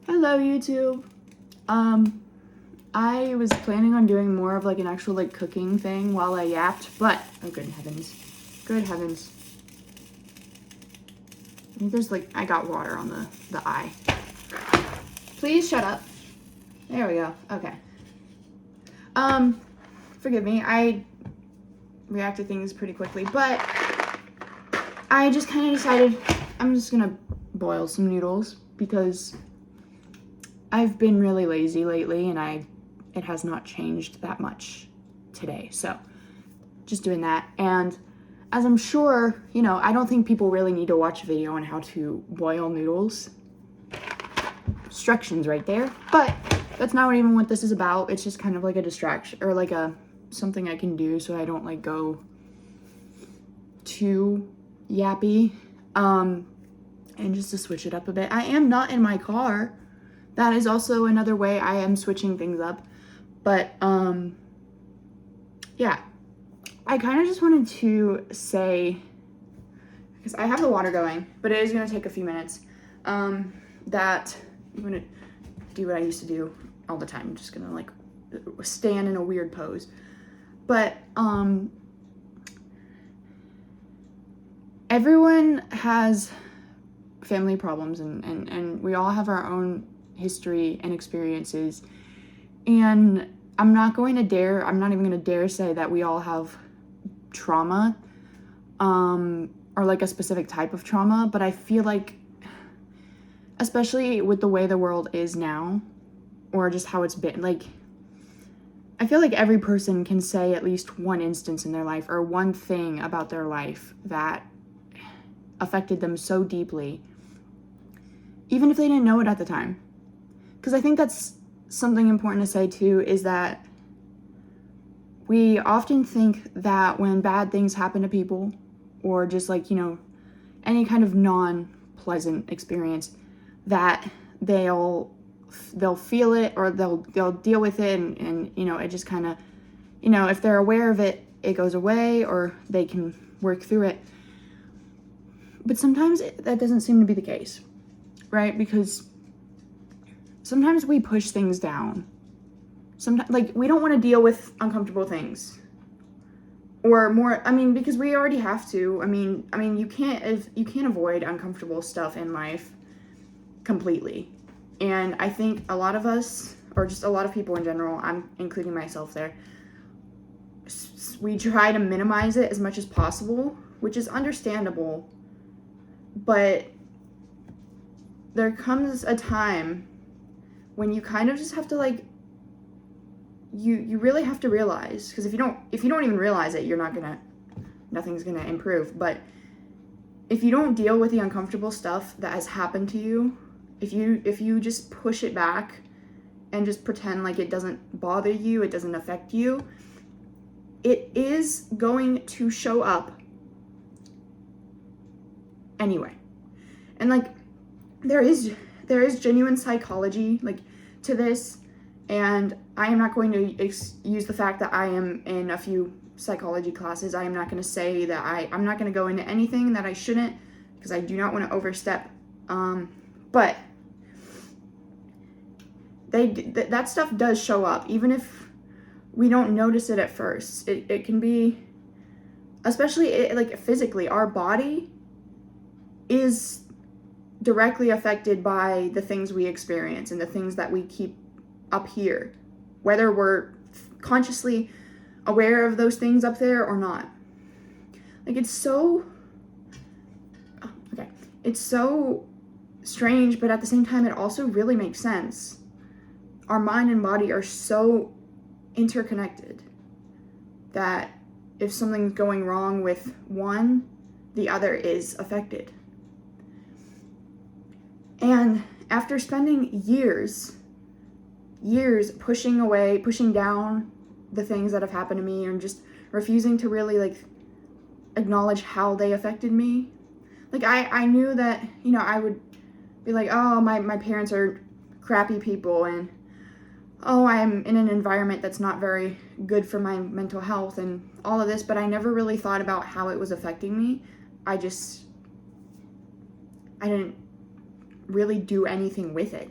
Hello, YouTube. I was planning on doing more of like an actual like cooking thing while I yapped, but oh good heavens. Good heavens. I think there's like I got water on the eye. Please shut up. There we go. Okay. Forgive me. I react to things pretty quickly, but I just kind of decided I'm just gonna boil some noodles because I've been really lazy lately and it has not changed that much today. So just doing that. And as I'm sure, I don't think people really need to watch a video on how to boil noodles. Instructions right there. But that's not even what this is about. It's just kind of like a distraction or like something I can do so I don't like go too yappy. And just to switch it up a bit. I am not in my car. That is also another way I am switching things up. But, yeah. I kind of just wanted to say, because I have the water going, but it is going to take a few minutes, that I'm going to do what I used to do all the time. I'm just going to, like, stand in a weird pose. But, everyone has family problems, and we all have our own history and experiences, and I'm not even going to dare say that we all have trauma, or like a specific type of trauma, but I feel like, especially with the way the world is now, or just how it's been, like, I feel like every person can say at least one instance in their life, or one thing about their life that affected them so deeply, even if they didn't know it at the time. Because I think that's something important to say too, is that we often think that when bad things happen to people, or just like, any kind of non-pleasant experience, that they'll feel it, or they'll deal with it, and it just kind of, if they're aware of it, it goes away, or they can work through it. But sometimes that doesn't seem to be the case, right? Because sometimes we push things down. Sometimes, like, we don't want to deal with uncomfortable things, or more. Because we already have to. You can't avoid uncomfortable stuff in life completely. And I think a lot of us, or just a lot of people in general, I'm including myself there, we try to minimize it as much as possible, which is understandable. But there comes a time when you kind of just have to, like, you really have to realize, because if you don't even realize it, nothing's gonna improve. But if you don't deal with the uncomfortable stuff that has happened to you, if you just push it back and just pretend like it doesn't bother you, it doesn't affect you, it is going to show up anyway. And like, there is genuine psychology, like, to this, and I am not going to use the fact that I am in a few psychology classes. I am not going to say that I'm not going to go into anything that I shouldn't, because I do not want to overstep, but that stuff does show up, even if we don't notice it at first. It can be, especially like physically, our body is directly affected by the things we experience and the things that we keep up here, whether we're consciously aware of those things up there or not. Like, it's so strange, but at the same time, it also really makes sense. Our mind and body are so interconnected that if something's going wrong with one, the other is affected. And after spending years pushing down the things that have happened to me, and just refusing to really, like, acknowledge how they affected me. Like, I knew that, I would be like, oh, my parents are crappy people, and oh, I'm in an environment that's not very good for my mental health and all of this, but I never really thought about how it was affecting me. I didn't really do anything with it.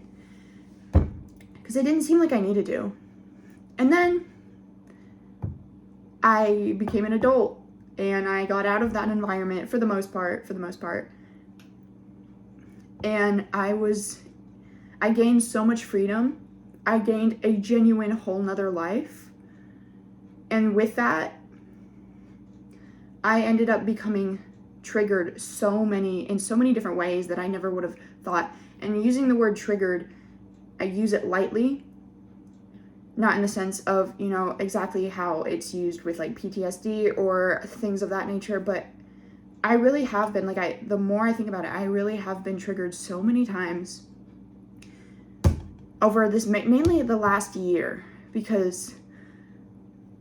because it didn't seem like I needed to. And then I became an adult and I got out of that environment for the most part. And I gained so much freedom. I gained a genuine whole nother life. And with that, I ended up becoming triggered in so many different ways that I never would have thought. And using the word triggered, I use it lightly, not in the sense of, exactly how it's used with like PTSD or things of that nature, but I really have been, the more I think about it, I really have been triggered so many times over this, mainly the last year, because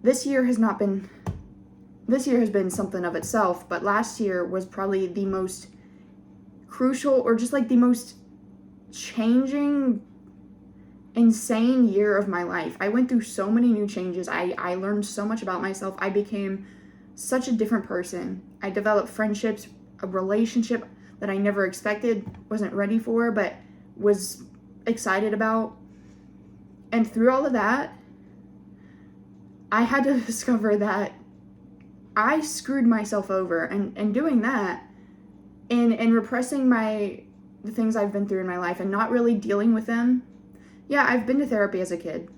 this year has been something of itself, but last year was probably the most crucial, or just like the most changing, insane year of my life. I went through so many new changes. I learned so much about myself. I became such a different person. I developed friendships, a relationship that I never expected, wasn't ready for, but was excited about. And through all of that, I had to discover that I screwed myself over, and doing that and repressing the things I've been through in my life and not really dealing with them. Yeah, I've been to therapy as a kid.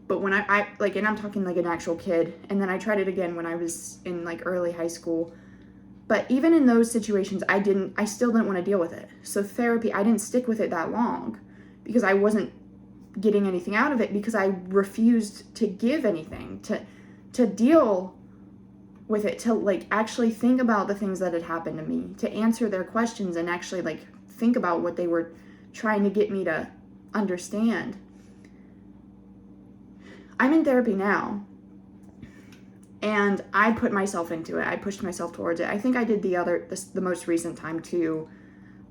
But when and I'm talking like an actual kid, and then I tried it again when I was in like early high school. But even in those situations, I still didn't want to deal with it. So therapy, I didn't stick with it that long because I wasn't getting anything out of it, because I refused to give anything, to deal with it, to like actually think about the things that had happened to me, to answer their questions and actually like think about what they were trying to get me to understand. I'm in therapy now, and I put myself into it. I pushed myself towards it. I think I did the most recent time too,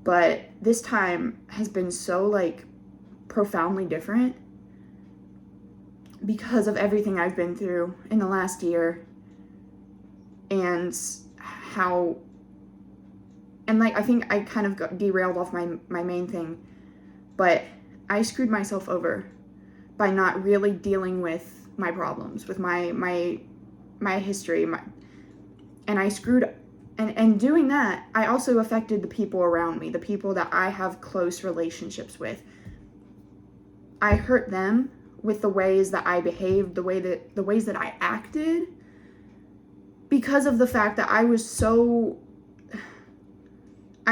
but this time has been so like profoundly different because of everything I've been through in the last year, and I think I kind of got derailed off my main thing, but I screwed myself over by not really dealing with my problems, with my history, and I screwed, and doing that, I also affected the people around me, the people that I have close relationships with. I hurt them with the ways that I behaved, the ways that I acted, because of the fact that I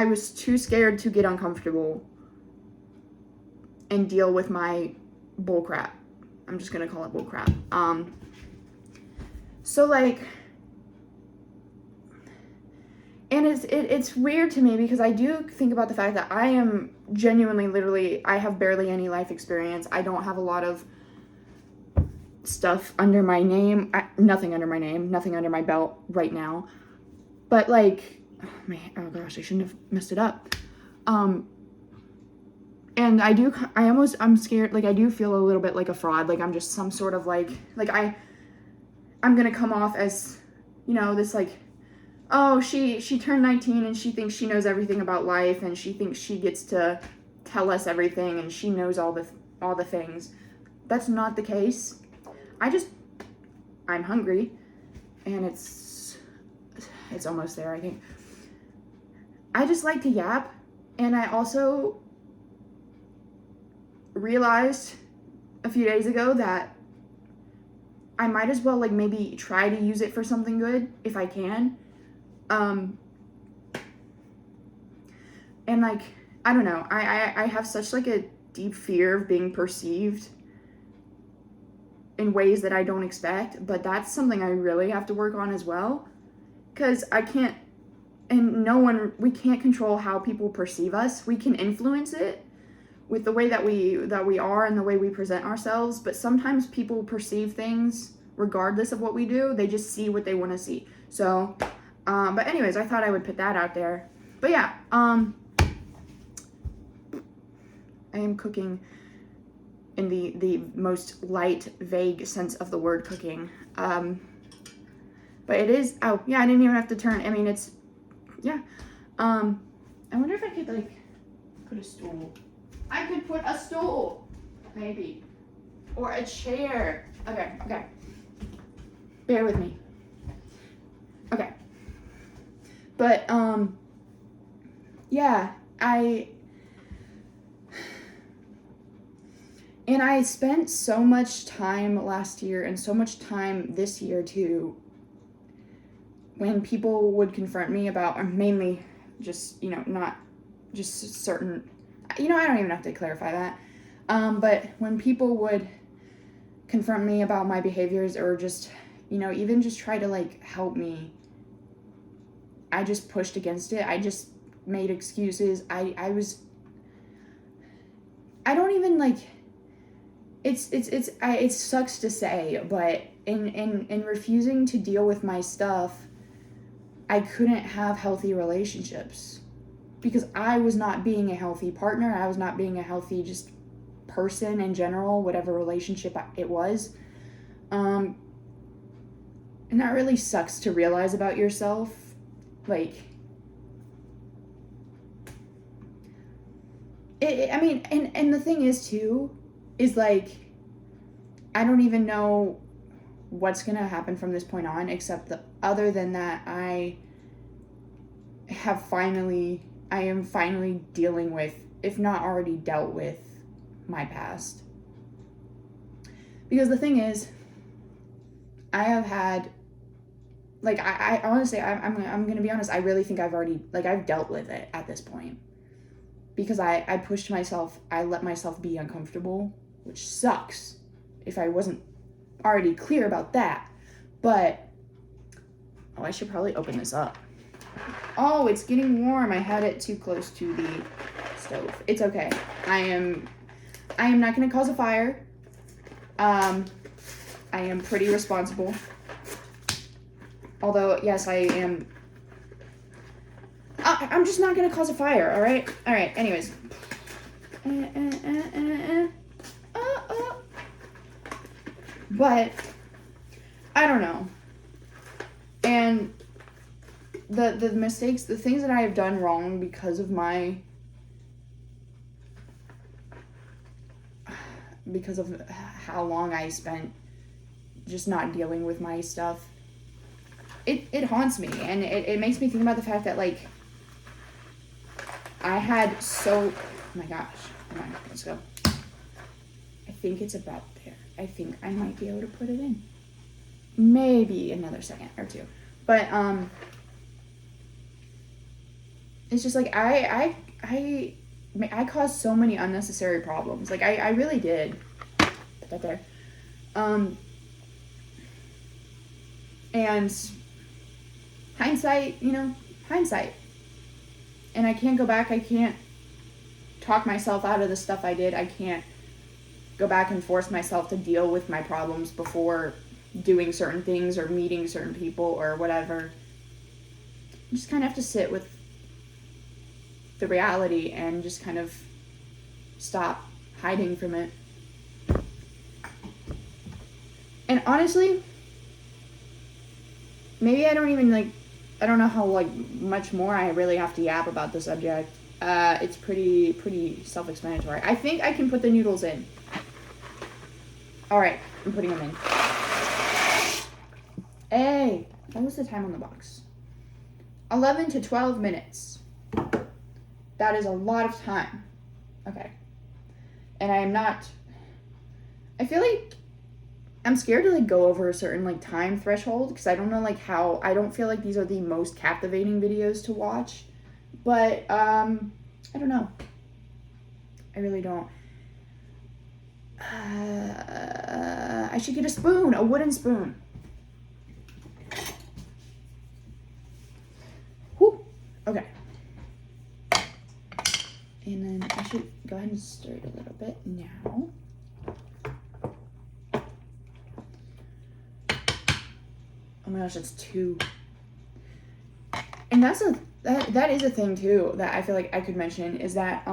was too scared to get uncomfortable and deal with my bullcrap. I'm just gonna call it bullcrap. So like, and it's weird to me because I do think about the fact that I am genuinely, literally, I have barely any life experience. I don't have a lot of stuff under my name. Nothing under my name, nothing under my belt right now. But like, oh gosh, I shouldn't have messed it up. And I'm scared, like I do feel a little bit like a fraud, like I'm just some sort of like I'm gonna come off as, this like, oh, she turned 19 and she thinks she knows everything about life and she thinks she gets to tell us everything and she knows all the things. That's not the case. I'm hungry, and it's almost there, I think. I just like to yap, and I also realized a few days ago that I might as well like maybe try to use it for something good if I can. And like, I don't know, I have such like a deep fear of being perceived in ways that I don't expect, but that's something I really have to work on as well, because we can't control how people perceive us. We can influence it with the way that we are and the way we present ourselves, but sometimes people perceive things regardless of what we do. They just see what they want to see. So, but anyways, I thought I would put that out there. But yeah, I am cooking in the most light, vague sense of the word cooking. But it is, oh yeah, I didn't even have to turn, I mean, it's, yeah. I wonder if I could like put a stool. I could put a stool. maybe. Or a chair. Okay. Bear with me. Okay. But, yeah, I spent so much time last year and so much time this year too when people would confront me about, or mainly just, not just certain, I don't even have to clarify that. But when people would confront me about my behaviors or just, even just try to like help me, I just pushed against it. I just made excuses. I don't even like, it sucks to say, but in refusing to deal with my stuff, I couldn't have healthy relationships because I was not being a healthy partner. I was not being a healthy just person in general, whatever relationship it was. And that really sucks to realize about yourself. Like, and the thing is too, is like, I don't even know what's gonna happen from this point on, except other than that, I am finally dealing with, if not already dealt with, my past. Because the thing is, I have had, like, I honestly, I'm gonna be honest, I really think I've dealt with it at this point. Because I pushed myself, I let myself be uncomfortable, which sucks if I wasn't already clear about that. But, I should probably open this up. Oh, it's getting warm. I had it too close to the stove. It's okay. I am not going to cause a fire. I am pretty responsible. Although, yes, I am. I'm just not going to cause a fire, all right? All right, anyways. But, I don't know. And the mistakes, the things that I have done wrong because of how long I spent just not dealing with my stuff, it haunts me, and it makes me think about the fact that, like, I had oh my gosh, come on, let's go. I think it's about there. I think I might be able to put it in. Maybe another second or two. But, it's just like, I caused so many unnecessary problems. Like, I really did. Put that there. And hindsight. And I can't go back. I can't talk myself out of the stuff I did. I can't go back and force myself to deal with my problems before doing certain things or meeting certain people or whatever. You just kind of have to sit with the reality and just kind of stop hiding from it. And honestly, maybe I don't know how much more I really have to yap about the subject. It's pretty self-explanatory. I think I can put the noodles in. All right, I'm putting them in. Hey, what was the time on the box? 11 to 12 minutes. That is a lot of time. Okay. And I feel like I'm scared to go over a certain time threshold because I don't know how, I don't feel like these are the most captivating videos to watch. But I don't know. I really don't. I should get a wooden spoon. Whew. Okay. And then I should go ahead and stir it a little bit now. Oh my gosh, that's two. And that is a thing too that I feel like I could mention is that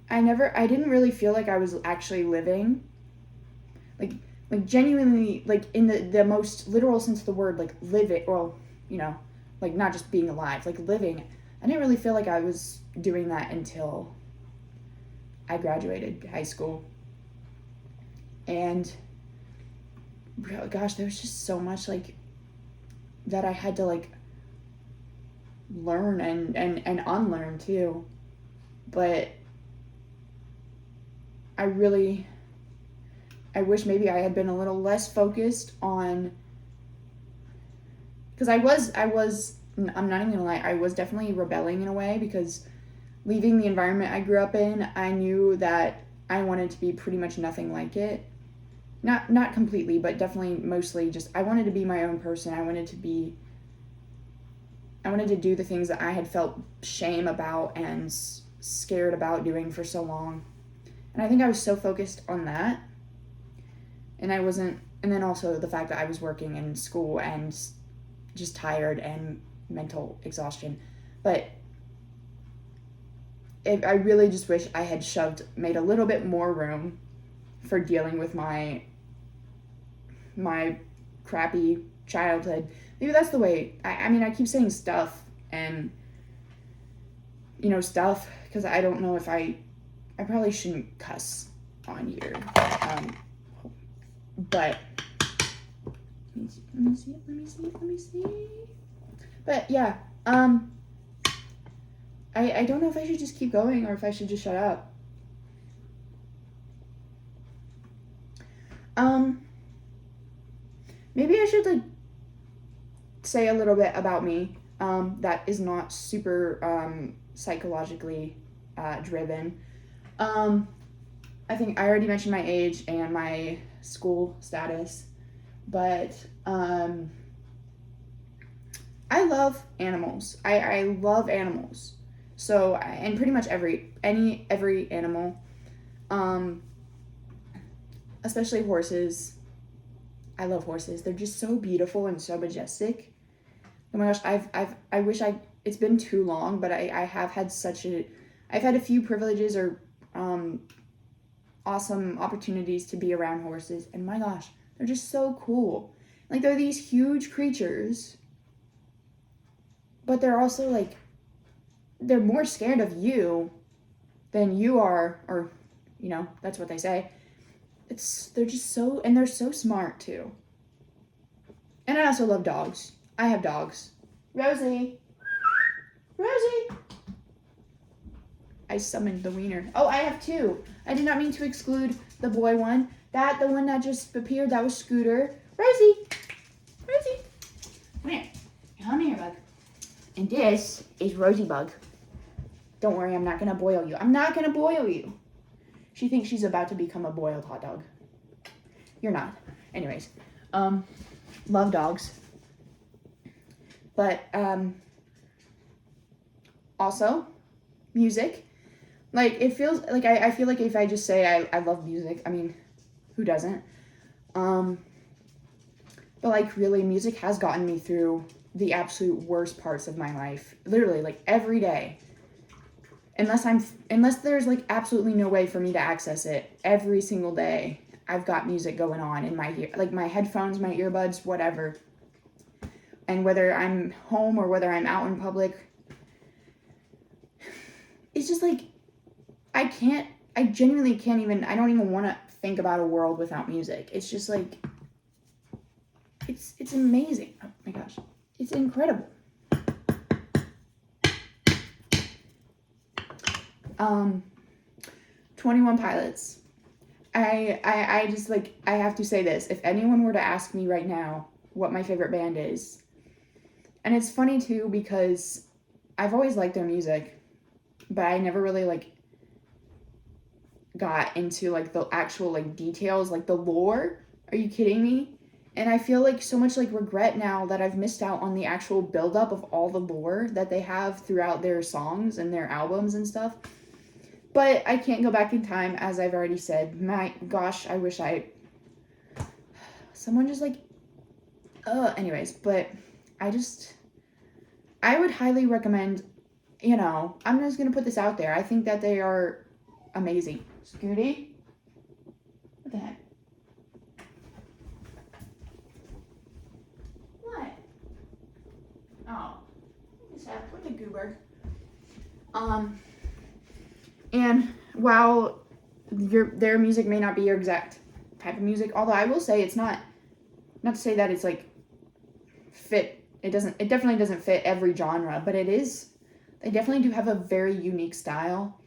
I didn't really feel like I was actually living. Like genuinely, in the most literal sense of the word, live it, well, not just being alive, living. I didn't really feel like I was doing that until I graduated high school. And gosh, there was just so much like that I had to like learn and unlearn too. But I wish maybe I had been a little less focused on, because I'm not even gonna lie, I was definitely rebelling in a way, because leaving the environment I grew up in, I knew that I wanted to be pretty much nothing like it. Not completely, but definitely mostly just, I wanted to be my own person. I wanted to do the things that I had felt shame about and scared about doing for so long. And I think I was so focused on that. And then also the fact that I was working in school and just tired and mental exhaustion. But I really just wish I had made a little bit more room for dealing with my crappy childhood. Maybe that's the way, I keep saying stuff and, stuff, because I don't know if I probably shouldn't cuss on here. But, let me see. But yeah, I don't know if I should just keep going or if I should just shut up. Maybe I should like say a little bit about me that is not super psychologically driven. I think I already mentioned my age and my school status, but I love animals. I love animals. So, and pretty much every animal, especially horses. I love horses. They're just so beautiful and so majestic. Oh my gosh, I wish it's been too long, but I have had I've had a few privileges or awesome opportunities to be around horses, and my gosh, they're just so cool. Like, they're these huge creatures, but they're also like, they're more scared of you than you are, or, that's what they say. They're just so, and they're so smart too. And I also love dogs. I have dogs. Rosie! I summoned the wiener. Oh, I have two. I did not mean to exclude the boy one. The one that just appeared, that was Scooter. Rosie! Come here, bug. And this is Rosybug. Don't worry, I'm not gonna boil you. She thinks she's about to become a boiled hot dog. You're not. Anyways, love dogs. But, also, music. Like, it feels, like, I feel like if I just say I love music, I mean, who doesn't? But, like, really, music has gotten me through the absolute worst parts of my life. Literally, like, every day. Unless there's, like, absolutely no way for me to access it, every single day, I've got music going on in my ear, like, my headphones, my earbuds, whatever. And whether I'm home or whether I'm out in public, it's just, like, I genuinely can't even, I don't even want to think about a world without music. It's just, like, it's amazing. Oh, my gosh. It's incredible. 21 Pilots. I just, like, I have to say this. If anyone were to ask me right now what my favorite band is, and it's funny, too, because I've always liked their music, but I never really, like, got into, like, the actual, like, details, like, the lore. Are you kidding me? And I feel, like, so much, like, regret now that I've missed out on the actual buildup of all the lore that they have throughout their songs and their albums and stuff. But I can't go back in time, as I've already said. My gosh, I wish someone just, like, anyways, but I would highly recommend, I'm just going to put this out there. I think that they are amazing. Scooty? What the heck? What? Oh. What the goober? And while their music may not be your exact type of music, although I will say it's not to say that it's like fit. It definitely doesn't fit every genre, but they definitely do have a very unique style.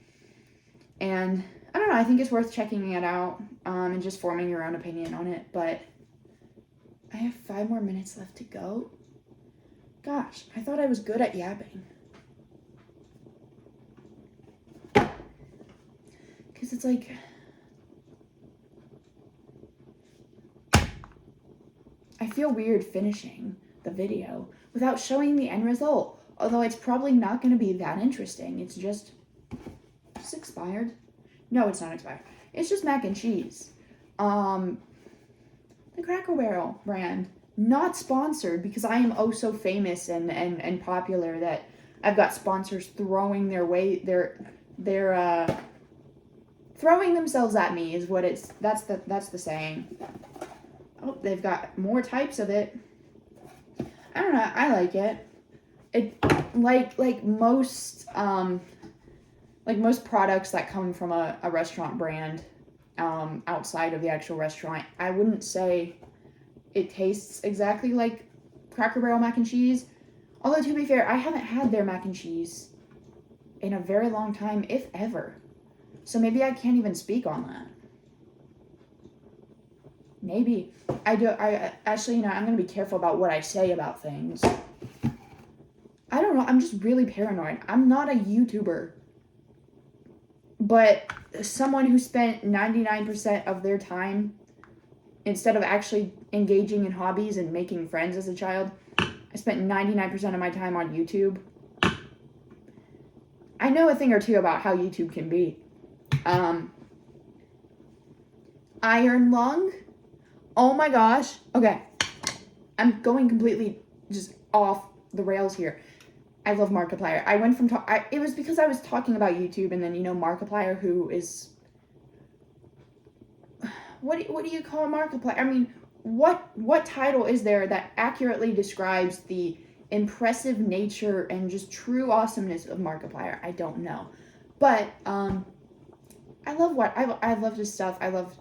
And I don't know, I think it's worth checking it out and just forming your own opinion on it. But I have 5 more minutes left to go. Gosh, I thought I was good at yapping. Because it's like, I feel weird finishing the video without showing the end result. Although it's probably not going to be that interesting. It's just expired. No, it's not expired. It's just mac and cheese. The Cracker Barrel brand. Not sponsored, because I am oh so famous and popular that I've got sponsors throwing throwing themselves at me is what that's the saying. Oh, they've got more types of it. I don't know, I like it. It like most products that come from a restaurant brand outside of the actual restaurant, I wouldn't say it tastes exactly like Cracker Barrel mac and cheese. Although, to be fair, I haven't had their mac and cheese in a very long time, if ever. So maybe I can't even speak on that. Maybe. I actually, I'm going to be careful about what I say about things. I don't know. I'm just really paranoid. I'm not a YouTuber. But someone who spent 99% of their time, instead of actually engaging in hobbies and making friends as a child, I spent 99% of my time on YouTube. I know a thing or two about how YouTube can be. Iron Lung. Oh my gosh. Okay. I'm going completely just off the rails here. I love Markiplier. I went from it was because I was talking about YouTube, and then Markiplier, who is what do you call Markiplier? I mean, what title is there that accurately describes the impressive nature and just true awesomeness of Markiplier? I don't know, but I love his stuff. I loved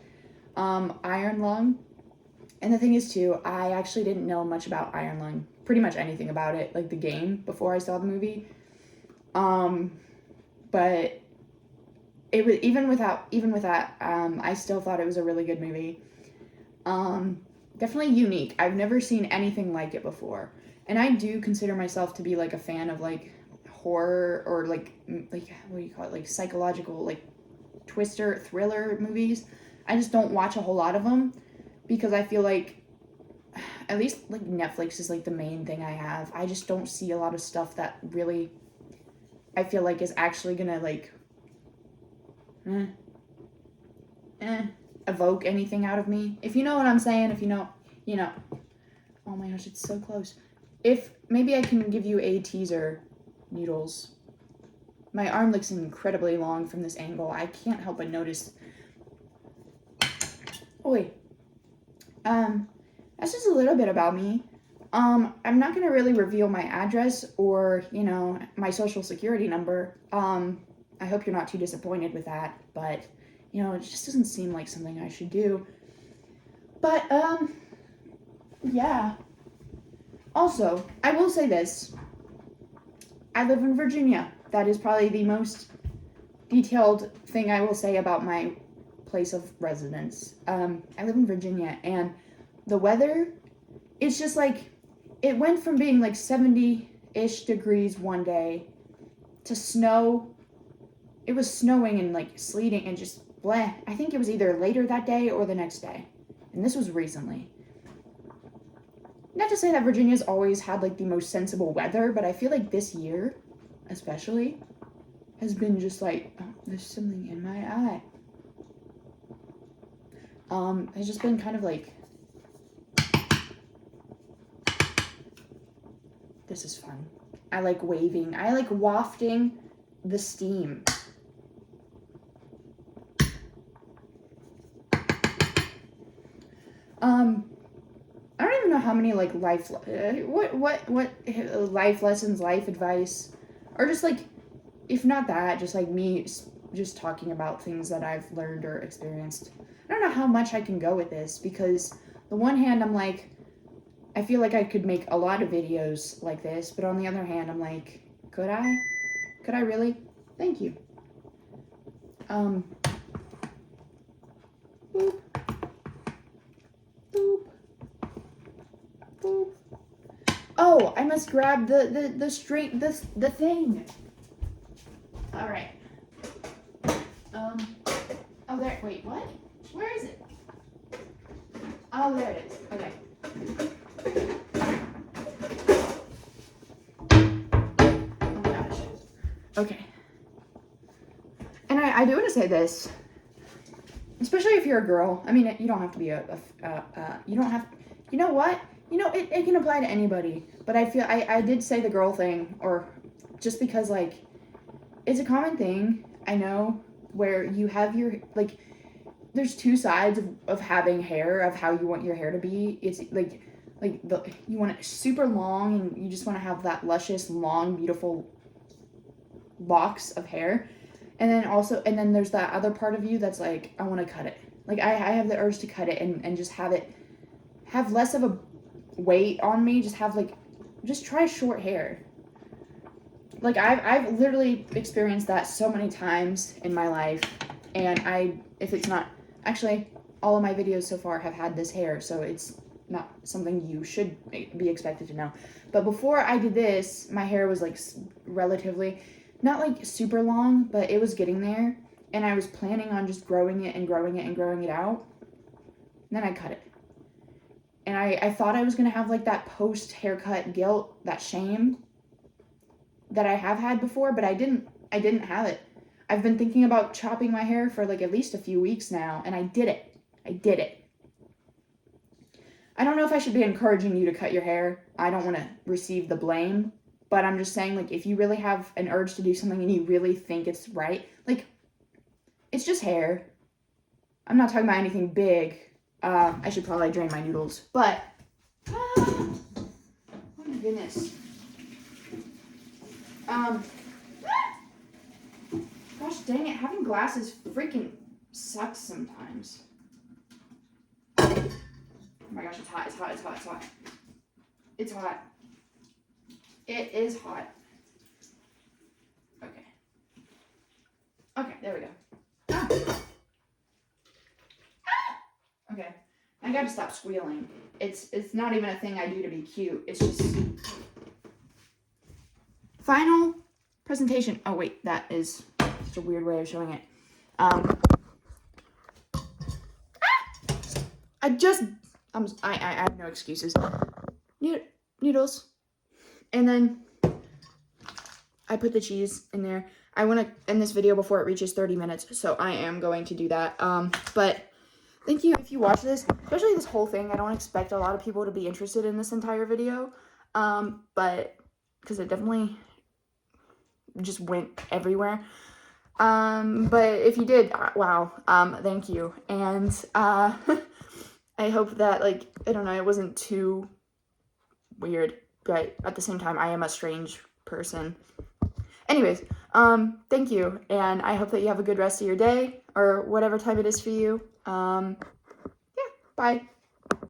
Iron Lung, and the thing is too, I actually didn't know much about Iron Lung, pretty much anything about it, like the game, before I saw the movie. But it was even with that, I still thought it was a really good movie. Definitely unique. I've never seen anything like it before, and I do consider myself to be like a fan of like horror or like what do you call it, like psychological, like twister thriller movies. I just don't watch a whole lot of them because I feel like, at least like Netflix is like the main thing I have. I just don't see a lot of stuff that really I feel like is actually gonna like evoke anything out of me. If you know what I'm saying, if you know. Oh my gosh, it's so close. If maybe I can give you a teaser, Needles. My arm looks incredibly long from this angle. I can't help but notice. Oh wait. That's just a little bit about me. I'm not gonna really reveal my address or, my social security number. I hope you're not too disappointed with that, but, it just doesn't seem like something I should do. But, yeah. Also, I will say this. I live in Virginia. That is probably the most detailed thing I will say about my place of residence. I live in Virginia, and the weather, it's just like, it went from being like 70-ish degrees one day to snow. It was snowing and like sleeting and just bleh. I think it was either later that day or the next day. And this was recently. Not to say that Virginia's always had like the most sensible weather, but I feel like this year, especially, has been just like, oh, there's something in my eye. It's just been kind of like, this is fun. I like waving. I like wafting the steam. I don't even know how many like what life lessons, life advice, or just like if not that, just like me just talking about things that I've learned or experienced. I don't know how much I can go with this, because the one hand I'm like, I feel like I could make a lot of videos like this, but on the other hand I'm like, could I? Could I really? Thank you. Boop. Boop. Boop. Oh, I must grab the thing. All right. Oh, there, wait, what? Where is it? Oh, there it is. Okay. Oh my gosh. Okay. And I do want to say this, especially if you're a girl. I mean, you don't have to be you don't have, you know what? You know, it can apply to anybody. But I feel, I did say the girl thing, or just because, like, it's a common thing, I know, where you have your, like, there's two sides of having hair, of how you want your hair to be. It's like you want it super long, and you just want to have that luscious, long, beautiful locks of hair. And then there's that other part of you that's like, I want to cut it. Like, I have the urge to cut it and just have less of a weight on me. Just try short hair. Like, I've literally experienced that so many times in my life. And if it's not, actually, all of my videos so far have had this hair, so it's not something you should be expected to know. But before I did this, my hair was like relatively, not like super long, but it was getting there. And I was planning on just growing it and growing it and growing it out. And then I cut it. And I thought I was going to have like that post haircut guilt, that shame that I have had before, but I didn't have it. I've been thinking about chopping my hair for like at least a few weeks now, and I did it. I don't know if I should be encouraging you to cut your hair. I don't want to receive the blame, but I'm just saying, like, if you really have an urge to do something and you really think it's right, like, it's just hair. I'm not talking about anything big. I should probably drain my noodles, but, oh my goodness. Gosh dang it, having glasses freaking sucks sometimes. Oh my gosh, it's hot. It's hot. It is hot. Okay. Okay, there we go. Ah. Okay. I gotta stop squealing. It's not even a thing I do to be cute. It's just... Final presentation. Oh wait, that is just a weird way of showing it. I have no excuses. Noodles. And then I put the cheese in there. I want to end this video before it reaches 30 minutes, so I am going to do that. But thank you if you watch this, especially this whole thing. I don't expect a lot of people to be interested in this entire video, but because it definitely just went everywhere. But if you did, wow, thank you. And I hope that, like, I don't know, it wasn't too weird, but at the same time, I am a strange person. Anyways, thank you, and I hope that you have a good rest of your day, or whatever time it is for you. Yeah, bye.